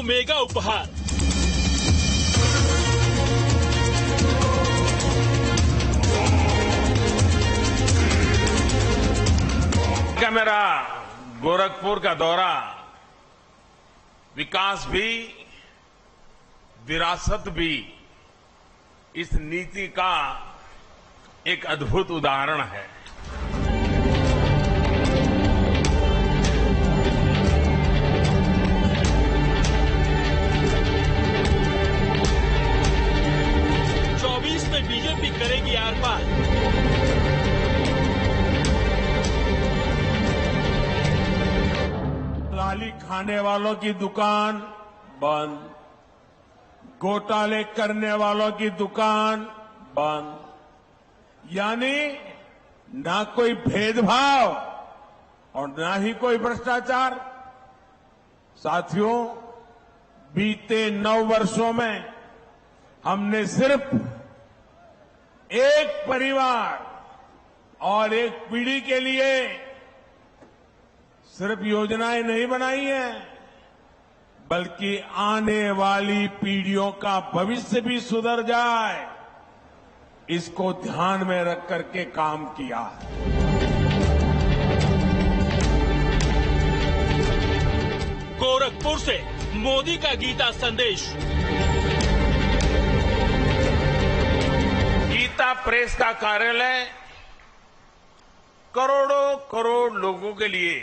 Mega उपहार। क्या मेरा गोरखपुर का दौरा विकास भी विरासत भी इस नीति का एक अद्भुत उदाहरण है। में बीजेपी करेगी आर पार। लाली खाने वालों की दुकान बंद, घोटाले करने वालों की दुकान बंद। यानी ना कोई भेदभाव और ना ही कोई भ्रष्टाचार। साथियों, बीते 9 वर्षों में हमने सिर्फ एक परिवार और एक पीढ़ी के लिए सिर्फ योजनाएं नहीं बनाई हैं, बल्कि आने वाली पीढ़ियों का भविष्य भी सुधर जाए, इसको ध्यान में रख करके काम किया है। गोरखपुर से मोदी का गीता संदेश। गीता प्रेस का कार्यालय करोड़ों करोड़ लोगों के लिए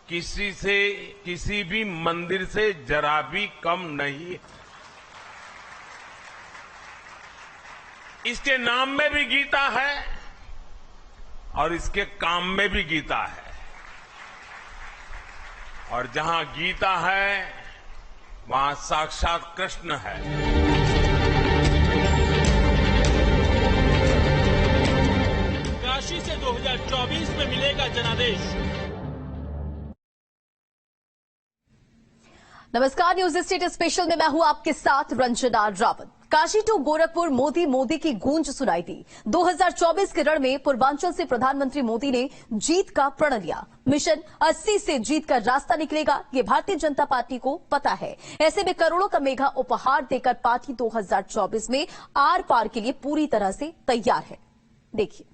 किसी भी मंदिर से जरा भी कम नहीं। इसके नाम में भी गीता है और इसके काम में भी गीता है। और जहां गीता है वहां साक्षात कृष्ण है। काशी से 2024 में मिलेगा जनादेश। नमस्कार, न्यूज स्टेट स्पेशल में मैं हूं आपके साथ रंजना रावत। काशी टू गोरखपुर मोदी मोदी की गूंज सुनाई दी। 2024 के रण में पूर्वांचल से प्रधानमंत्री मोदी ने जीत का प्रण लिया। मिशन 80 से जीत का रास्ता निकलेगा, ये भारतीय जनता पार्टी को पता है। ऐसे में करोड़ों का मेगा उपहार देकर पार्टी 2024 में आर पार के लिए पूरी तरह से तैयार है। देखिए,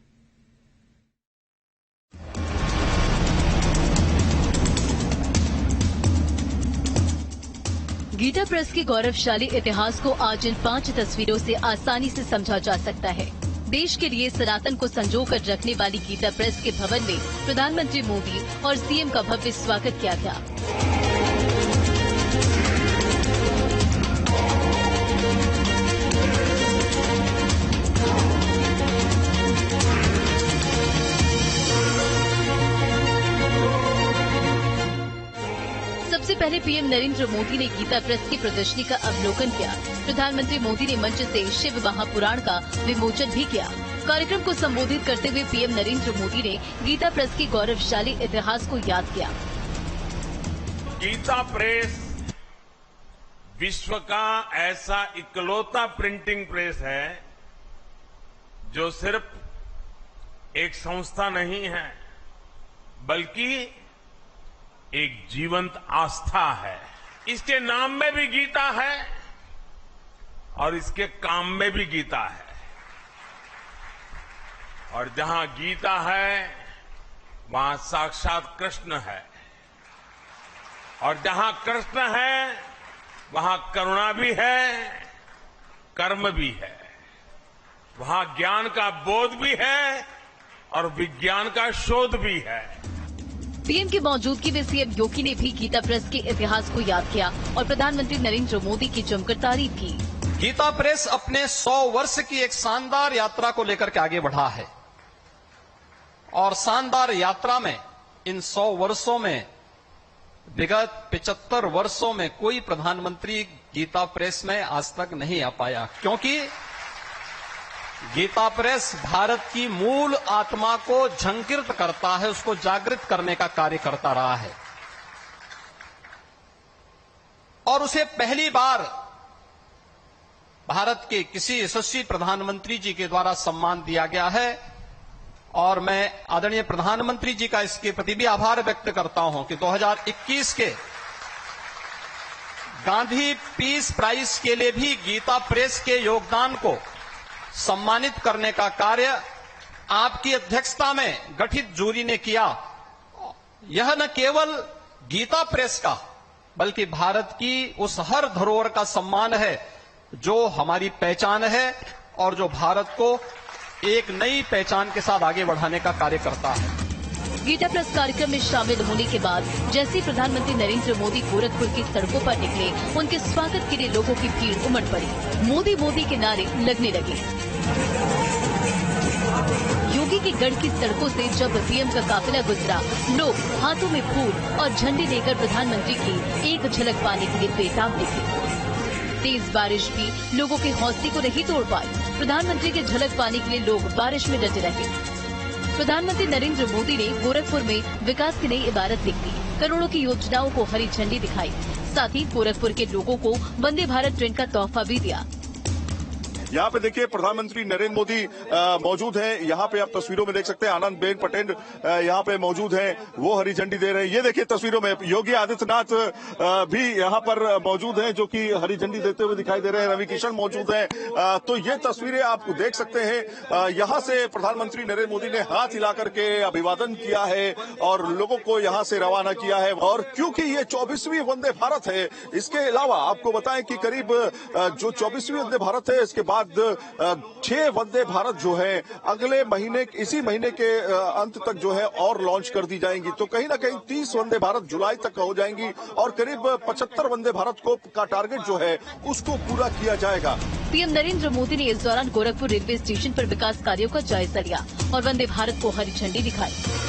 गीता प्रेस के गौरवशाली इतिहास को आज इन 5 तस्वीरों से आसानी से समझा जा सकता है। देश के लिए सनातन को संजोकर रखने वाली गीता प्रेस के भवन में प्रधानमंत्री मोदी और सीएम का भव्य स्वागत किया गया। सबसे पहले पीएम नरेंद्र मोदी ने गीता प्रेस की प्रदर्शनी का अवलोकन किया। प्रधानमंत्री मोदी ने मंच से शिव महापुराण का विमोचन भी किया। कार्यक्रम को संबोधित करते हुए पीएम नरेंद्र मोदी ने गीता प्रेस के गौरवशाली इतिहास को याद किया। गीता प्रेस विश्व का ऐसा इकलौता प्रिंटिंग प्रेस है जो सिर्फ एक संस्था नहीं है, बल्कि एक जीवंत आस्था है। इसके नाम में भी गीता है और इसके काम में भी गीता है। और जहां गीता है वहां साक्षात कृष्ण है। और जहां कृष्ण है वहां करुणा भी है, कर्म भी है। वहां ज्ञान का बोध भी है और विज्ञान का शोध भी है। पीएम की मौजूदगी में सीएम योगी ने भी गीता प्रेस के इतिहास को याद किया और प्रधानमंत्री नरेंद्र मोदी की जमकर तारीफ की। गीता प्रेस अपने 100 वर्ष की एक शानदार यात्रा को लेकर के आगे बढ़ा है और शानदार यात्रा में इन 100 वर्षों में विगत 75 वर्षों में कोई प्रधानमंत्री गीता प्रेस में आज तक नहीं आ पाया, क्योंकि गीता प्रेस भारत की मूल आत्मा को झंकृत करता है, उसको जागृत करने का कार्य करता रहा है। और उसे पहली बार भारत के किसी यशस्वी प्रधानमंत्री जी के द्वारा सम्मान दिया गया है। और मैं आदरणीय प्रधानमंत्री जी का इसके प्रति भी आभार व्यक्त करता हूं कि 2021 के गांधी पीस प्राइज के लिए भी गीता प्रेस के योगदान को सम्मानित करने का कार्य आपकी अध्यक्षता में गठित जूरी ने किया। यह न केवल गीता प्रेस का बल्कि भारत की उस हर धरोहर का सम्मान है जो हमारी पहचान है और जो भारत को एक नई पहचान के साथ आगे बढ़ाने का कार्य करता है। गीता प्रेस कार्यक्रम में शामिल होने के बाद जैसे प्रधानमंत्री नरेंद्र मोदी गोरखपुर की सड़कों पर निकले, उनके स्वागत के लिए लोगों की भीड़ उमड़ पड़ी। मोदी मोदी के नारे लगने लगे। योगी के गढ़ की सड़कों से जब पीएम का काफिला गुजरा, लोग हाथों में फूल और झंडे लेकर प्रधानमंत्री की एक झलक पाने के लिए बेताब दिखे। तेज बारिश भी लोगों के हौसले को नहीं तोड़ पाई। प्रधानमंत्री की झलक पाने के लिए लोग बारिश में डटे रहे। प्रधानमंत्री नरेंद्र मोदी ने गोरखपुर में विकास की नई इबारत लिख दी, करोड़ों की योजनाओं को हरी झंडी दिखाई, साथ ही गोरखपुर के लोगों को वंदे भारत ट्रेन का तोहफा भी दिया। यहाँ पे देखिए प्रधानमंत्री नरेंद्र मोदी मौजूद हैं। यहाँ पे आप तस्वीरों में देख सकते हैं आनंदबेन पटेल यहाँ पे मौजूद हैं, वो हरी झंडी दे रहे हैं। ये देखिए तस्वीरों में योगी आदित्यनाथ भी यहाँ पर मौजूद हैं जो कि हरी झंडी देते हुए दिखाई दे रहे हैं। रवि किशन मौजूद हैं। तो ये तस्वीरें आप देख सकते हैं। यहाँ से प्रधानमंत्री नरेंद्र मोदी ने हाथ हिला करके अभिवादन किया है और लोगों को यहाँ से रवाना किया है। और क्योंकि ये 24वीं वंदे भारत है, इसके अलावा आपको बताएं कि करीब जो 24वीं वंदे भारत है, इसके बाद 6 वंदे भारत जो है अगले महीने, इसी महीने के अंत तक जो है और लॉन्च कर दी जाएंगी। तो कहीं ना कहीं 30 वंदे भारत जुलाई तक हो जाएंगी और करीब 75 वंदे भारत का टारगेट जो है उसको पूरा किया जाएगा। पीएम नरेंद्र मोदी ने इस दौरान गोरखपुर रेलवे स्टेशन पर विकास कार्यों का जायजा लिया और वंदे भारत को हरी झंडी दिखाई।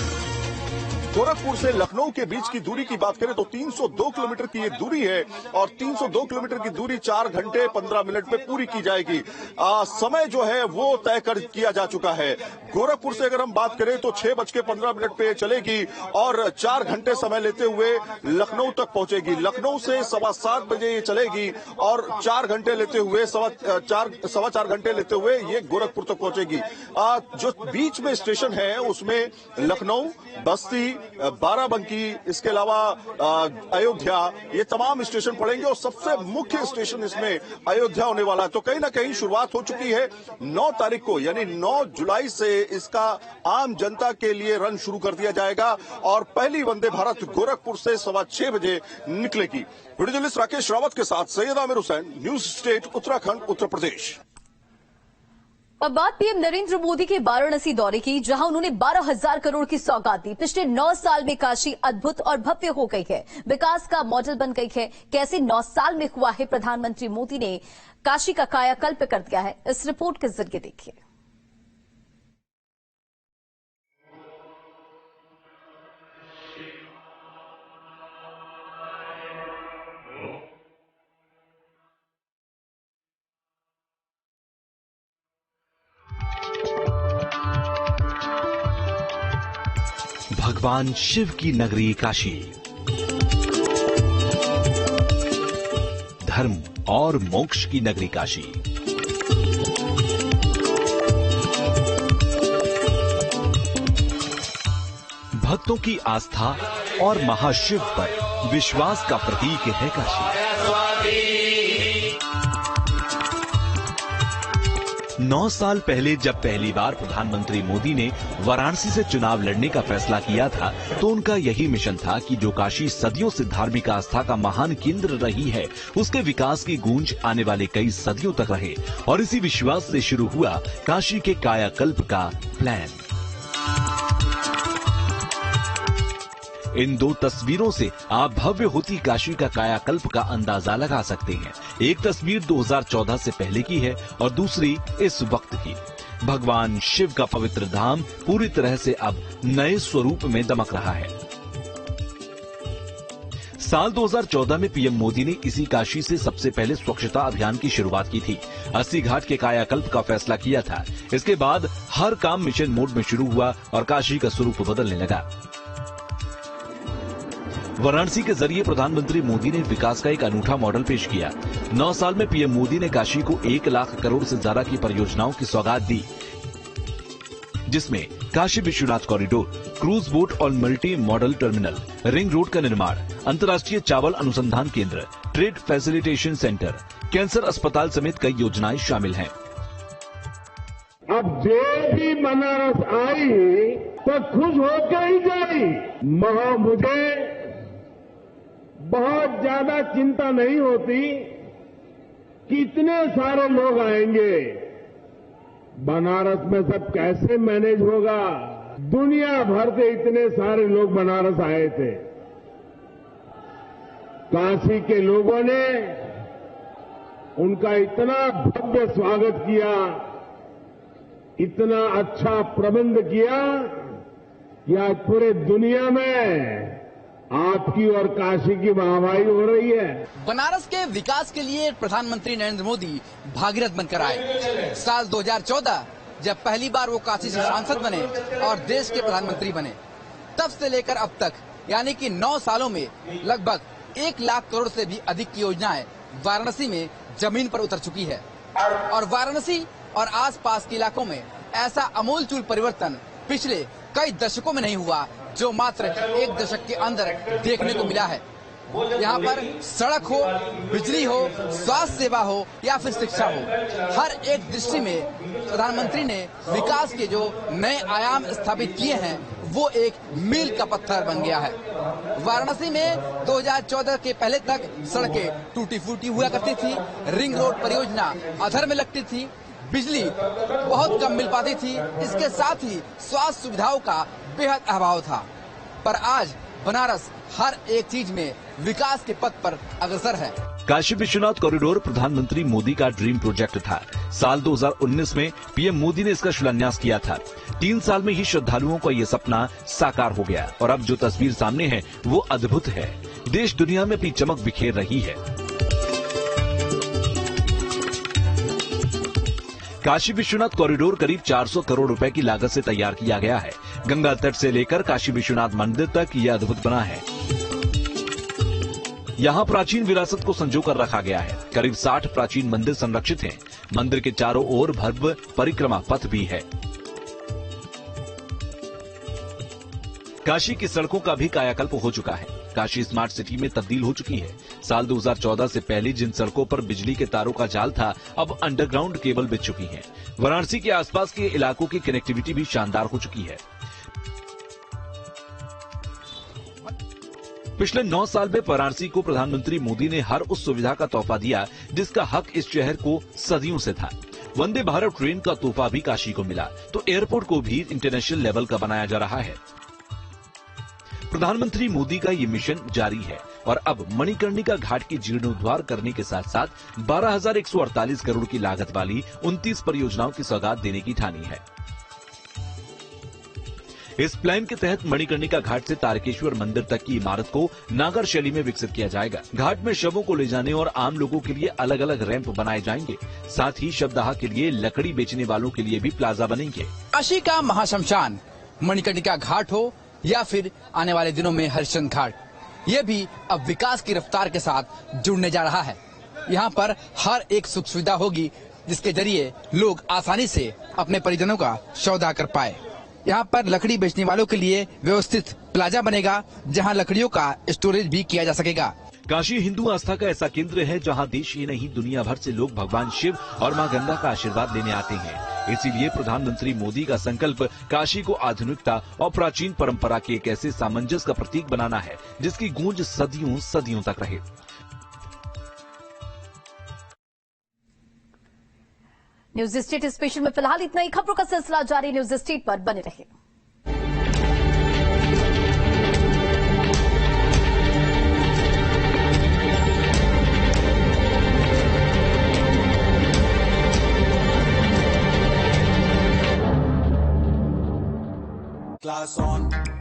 गोरखपुर से लखनऊ के बीच की दूरी की बात करें तो 302 किलोमीटर की ये दूरी है और 302 किलोमीटर की दूरी 4 घंटे 15 मिनट में पूरी की जाएगी। समय जो है वो तय कर किया जा चुका है। गोरखपुर से अगर हम बात करें तो 6:15 पे चलेगी और 4 घंटे समय लेते हुए लखनऊ तक पहुंचेगी। लखनऊ से 7:15 बजे ये चलेगी और 4 घंटे लेते हुए सवा चार घंटे लेते हुए ये गोरखपुर तक पहुंचेगी। जो बीच में स्टेशन है उसमें लखनऊ, बस्ती, बाराबंकी, इसके अलावा अयोध्या, ये तमाम स्टेशन पड़ेंगे और सबसे मुख्य स्टेशन इसमें अयोध्या होने वाला है। तो कहीं ना कहीं शुरुआत हो चुकी है। 9 तारीख को यानी 9 जुलाई से इसका आम जनता के लिए रन शुरू कर दिया जाएगा और पहली वंदे भारत गोरखपुर से 6:15 बजे निकलेगी। वीडियो जर्नलिस्ट राकेश रावत के साथ सैयद आमिर हुसैन, न्यूज स्टेट उत्तराखंड, उत्तर प्रदेश। अब बात पीएम नरेंद्र मोदी के वाराणसी दौरे की, जहां उन्होंने 12,000 करोड़ की सौगात दी। पिछले 9 साल में काशी अद्भुत और भव्य हो गई है, विकास का मॉडल बन गई है। कैसे 9 साल में हुआ है, प्रधानमंत्री मोदी ने काशी का कायाकल्प कर दिया है। इस रिपोर्ट के जरिए देखिए। भगवान शिव की नगरी काशी, धर्म और मोक्ष की नगरी काशी, भक्तों की आस्था और महाशिव पर विश्वास का प्रतीक है काशी। 9 साल पहले जब पहली बार प्रधानमंत्री मोदी ने वाराणसी से चुनाव लड़ने का फैसला किया था तो उनका यही मिशन था कि जो काशी सदियों से धार्मिक आस्था का महान केंद्र रही है, उसके विकास की गूंज आने वाले कई सदियों तक रहे। और इसी विश्वास से शुरू हुआ काशी के कायाकल्प का प्लान। इन 2 तस्वीरों से आप भव्य होती काशी का कायाकल्प का अंदाजा लगा सकते हैं। एक तस्वीर 2014 से पहले की है और दूसरी इस वक्त की। भगवान शिव का पवित्र धाम पूरी तरह से अब नए स्वरूप में दमक रहा है। साल 2014 में पीएम मोदी ने इसी काशी से सबसे पहले स्वच्छता अभियान की शुरुआत की थी। 80 घाट के कायाकल्प का फैसला किया था। इसके बाद हर काम मिशन मोड में शुरू हुआ और काशी का स्वरूप बदलने लगा। वाराणसी के जरिए प्रधानमंत्री मोदी ने विकास का एक अनूठा मॉडल पेश किया। 9 साल में पीएम मोदी ने काशी को 1 लाख करोड़ से ज्यादा की परियोजनाओं की सौगात दी, जिसमें Kashi Vishwanath corridor, cruise boat और multi modal terminal, ring road का निर्माण, अंतर्राष्ट्रीय चावल अनुसंधान केंद्र, ट्रेड फैसिलिटेशन सेंटर, कैंसर अस्पताल समेत कई योजनाएं शामिल हैं। अब जो भी बनारस आई तो खुश होकर ही जाई। मुझे बहुत ज्यादा चिंता नहीं होती कि इतने सारे लोग आएंगे, बनारस में सब कैसे मैनेज होगा। दुनिया भर से इतने सारे लोग बनारस आए थे। काशी के लोगों ने उनका इतना भव्य स्वागत किया, इतना अच्छा प्रबंध किया कि आज पूरे दुनिया में आपकी और काशी की वाहवाही हो रही है। बनारस के विकास के लिए प्रधानमंत्री नरेंद्र मोदी भागीरथ बनकर आए। साल 2014 जब पहली बार वो काशी से सांसद बने और देश के प्रधानमंत्री बने, तब से लेकर अब तक यानी कि 9 सालों में लगभग 1 लाख करोड़ से भी अधिक की योजनाएं वाराणसी में जमीन पर उतर चुकी है। और वाराणसी और आसपास के इलाकों में ऐसा अमूलचूल परिवर्तन पिछले कई दशकों में नहीं हुआ जो मात्र 1 दशक के अंदर देखने को मिला है। यहाँ पर सड़क हो, बिजली हो, स्वास्थ्य सेवा हो या फिर शिक्षा हो, हर एक दृष्टि में प्रधानमंत्री ने विकास के जो नए आयाम स्थापित किए हैं वो एक मील का पत्थर बन गया है। वाराणसी में 2014 के पहले तक सड़कें टूटी फूटी हुआ करती थी, रिंग रोड परियोजना अधर में लगती थी, बिजली बहुत कम मिल पाती थी, इसके साथ ही स्वास्थ्य सुविधाओं का बेहद अभाव था। पर आज बनारस हर एक चीज में विकास के पथ पर अग्रसर है। काशी विश्वनाथ कॉरिडोर प्रधानमंत्री मोदी का ड्रीम प्रोजेक्ट था। साल 2019 में पीएम मोदी ने इसका शिलान्यास किया था। 3 साल में ही श्रद्धालुओं का ये सपना साकार हो गया और अब जो तस्वीर सामने है वो अद्भुत है। देश दुनिया में अपनी चमक बिखेर रही है। काशी विश्वनाथ कॉरिडोर करीब 400 करोड़ रुपए की लागत से तैयार किया गया है। गंगा तट से लेकर काशी विश्वनाथ मंदिर तक यह अद्भुत बना है। यहाँ प्राचीन विरासत को संजो कर रखा गया है। करीब 60 प्राचीन मंदिर संरक्षित हैं। मंदिर के चारों ओर भव्य परिक्रमा पथ भी है। काशी की सड़कों का भी कायाकल्प हो चुका है। काशी स्मार्ट सिटी में तब्दील हो चुकी है। साल 2014 से पहले जिन सड़कों पर बिजली के तारों का जाल था, अब अंडरग्राउंड केबल बिछ चुकी है। वाराणसी के आसपास के इलाकों की कनेक्टिविटी भी शानदार हो चुकी है। पिछले 9 साल में वाराणसी को प्रधानमंत्री मोदी ने हर उस सुविधा का तोहफा दिया जिसका हक इस शहर को सदियों से था। वंदे भारत ट्रेन का तोहफा भी काशी को मिला, तो एयरपोर्ट को भी इंटरनेशनल लेवल का बनाया जा रहा है। प्रधानमंत्री मोदी का ये मिशन जारी है और अब मणिकर्णिका घाट की जीर्णोद्धार करने के साथ साथ 12,148 करोड़ की लागत वाली 29 परियोजनाओं की सौगात देने की ठानी है। इस प्लान के तहत मणिकर्णिका घाट से तारकेश्वर मंदिर तक की इमारत को नागर शैली में विकसित किया जाएगा। घाट में शवों को ले जाने और आम लोगों के लिए अलग अलग रैंप बनाए जाएंगे। साथ ही शवदाह के लिए लकड़ी बेचने वालों के लिए भी प्लाजा बनेंगे। काशी का महाशमशान मणिकर्णिका घाट हो या फिर आने वाले दिनों में हरिश्चंद्र घाट, ये भी अब विकास की रफ्तार के साथ जुड़ने जा रहा है। यहाँ पर हर एक सुख सुविधा होगी जिसके जरिए लोग आसानी से अपने परिजनों का शवदाह कर पाए। यहाँ पर लकड़ी बेचने वालों के लिए व्यवस्थित प्लाजा बनेगा जहाँ लकड़ियों का स्टोरेज भी किया जा सकेगा। काशी हिंदू आस्था का ऐसा केंद्र है जहां देश ही नहीं दुनिया भर से लोग भगवान शिव और मां गंगा का आशीर्वाद लेने आते हैं। इसीलिए प्रधानमंत्री मोदी का संकल्प काशी को आधुनिकता और प्राचीन परंपरा के एक ऐसे सामंजस्य का प्रतीक बनाना है जिसकी गूंज सदियों सदियों तक रहे। न्यूज स्टेट स्पेशल में फिलहाल इतना ही। खबरों का सिलसिला जारी, न्यूज स्टेट पर बने रहिए। Class on.